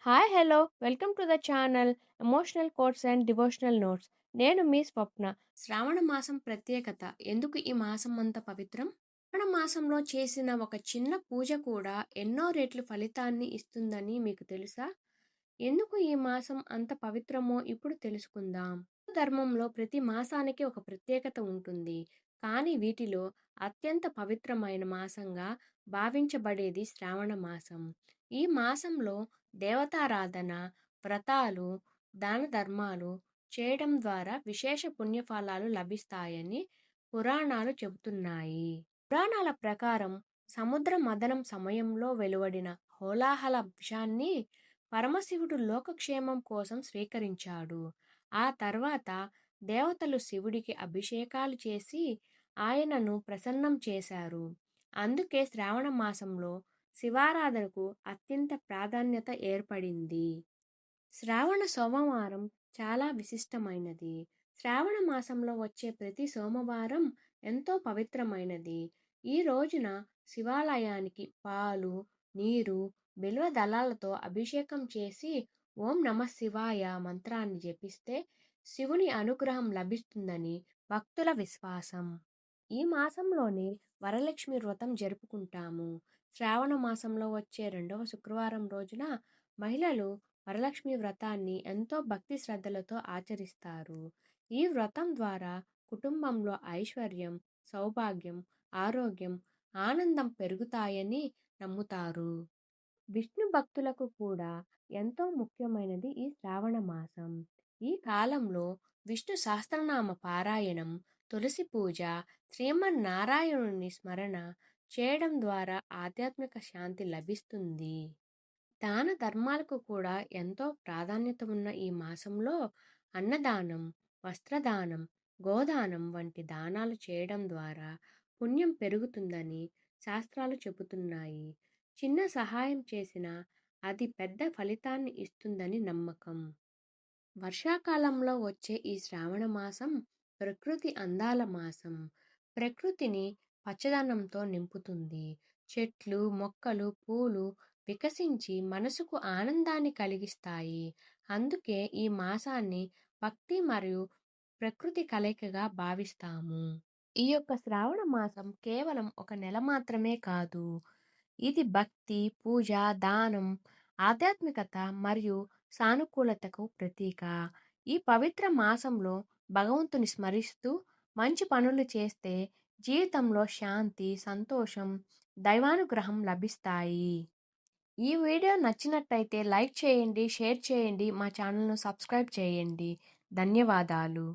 Hi hello welcome to the channel emotional quotes and devotional notes. నేను మీ స్వప్న. శ్రావణ మాసం ప్రత్యేకత. ఎందుకు ఈ మాసం అంత పవిత్రం? శ్రావణ మాసంలో చేసిన ఒక చిన్న పూజ కూడా ఎన్నో రెట్లు ఫలితాన్ని ఇస్తుందని మీకు తెలుసా? ఎందుకు ఈ మాసం అంత పవిత్రమో ఇప్పుడు తెలుసుకుందాం. హిందూ ధర్మంలో ప్రతి మాసానికి ఒక ప్రత్యేకత ఉంటుంది. కానీ వీటిలో అత్యంత పవిత్రమైన మాసంగా భావించబడేది శ్రావణ మాసం. ఈ మాసంలో దేవతారాధన, వ్రతాలు, దాన ధర్మాలు చేయడం ద్వారా విశేష పుణ్యఫలాలు లభిస్తాయని పురాణాలు చెబుతున్నాయి. పురాణాల ప్రకారం సముద్ర మథనం సమయంలో వెలువడిన హోలాహల విషాన్ని పరమశివుడు లోకక్షేమం కోసం స్వీకరించాడు. ఆ తర్వాత దేవతలు శివుడికి అభిషేకాలు చేసి ఆయనను ప్రసన్నం చేశారు. అందుకే శ్రావణ మాసంలో శివారాధనకు అత్యంత ప్రాధాన్యత ఏర్పడింది. శ్రావణ సోమవారం చాలా విశిష్టమైనది. శ్రావణ మాసంలో వచ్చే ప్రతి సోమవారం ఎంతో పవిత్రమైనది. ఈ రోజున శివాలయానికి పాలు, నీరు, బిల్వ దళాలతో అభిషేకం చేసి ఓం నమః శివాయ మంత్రాన్ని జపిస్తే శివుని అనుగ్రహం లభిస్తుందని భక్తుల విశ్వాసం. ఈ మాసంలోనే వరలక్ష్మి వ్రతం జరుపుకుంటాము. శ్రావణ మాసంలో వచ్చే రెండవ శుక్రవారం రోజున మహిళలు వరలక్ష్మి వ్రతాన్ని ఎంతో భక్తి శ్రద్ధలతో ఆచరిస్తారు. ఈ వ్రతం ద్వారా కుటుంబంలో ఐశ్వర్యం, సౌభాగ్యం, ఆరోగ్యం, ఆనందం పెరుగుతాయని నమ్ముతారు. విష్ణు భక్తులకు కూడా ఎంతో ముఖ్యమైనది ఈ శ్రావణ మాసం. ఈ కాలంలో విష్ణు సహస్రనామ పారాయణం, తులసి పూజ, శ్రీమన్నారాయణుని స్మరణ చేయడం ద్వారా ఆధ్యాత్మిక శాంతి లభిస్తుంది. దాన ధర్మాలకు కూడా ఎంతో ప్రాధాన్యత ఉన్న ఈ మాసంలో అన్నదానం, వస్త్రదానం, గోదానం వంటి దానాలు చేయడం ద్వారా పుణ్యం పెరుగుతుందని శాస్త్రాలు చెబుతున్నాయి. చిన్న సహాయం చేసినా అది పెద్ద ఫలితాన్ని ఇస్తుందని నమ్మకం. వర్షాకాలంలో వచ్చే ఈ శ్రావణ మాసం ప్రకృతి అందాల మాసం. ప్రకృతిని పచ్చదనంతో నింపుతుంది. చెట్లు, మొక్కలు, పూలు వికసించి మనసుకు ఆనందాన్ని కలిగిస్తాయి. అందుకే ఈ మాసాన్ని భక్తి మరియు ప్రకృతి కలయికగా భావిస్తాము. ఈ యొక్క శ్రావణ మాసం కేవలం ఒక నెల మాత్రమే కాదు. ఇది భక్తి, పూజ, దానం, ఆధ్యాత్మికత మరియు సానుకూలతకు ప్రతీక. ఈ పవిత్ర మాసంలో భగవంతుని స్మరిస్తూ మంచి పనులు చేస్తే జీవితంలో శాంతి, సంతోషం, దైవానుగ్రహం లభిస్తాయి. ఈ వీడియో నచ్చినట్టయితే లైక్ చేయండి, షేర్ చేయండి, మా ఛానల్ను సబ్స్క్రైబ్ చేయండి. ధన్యవాదాలు.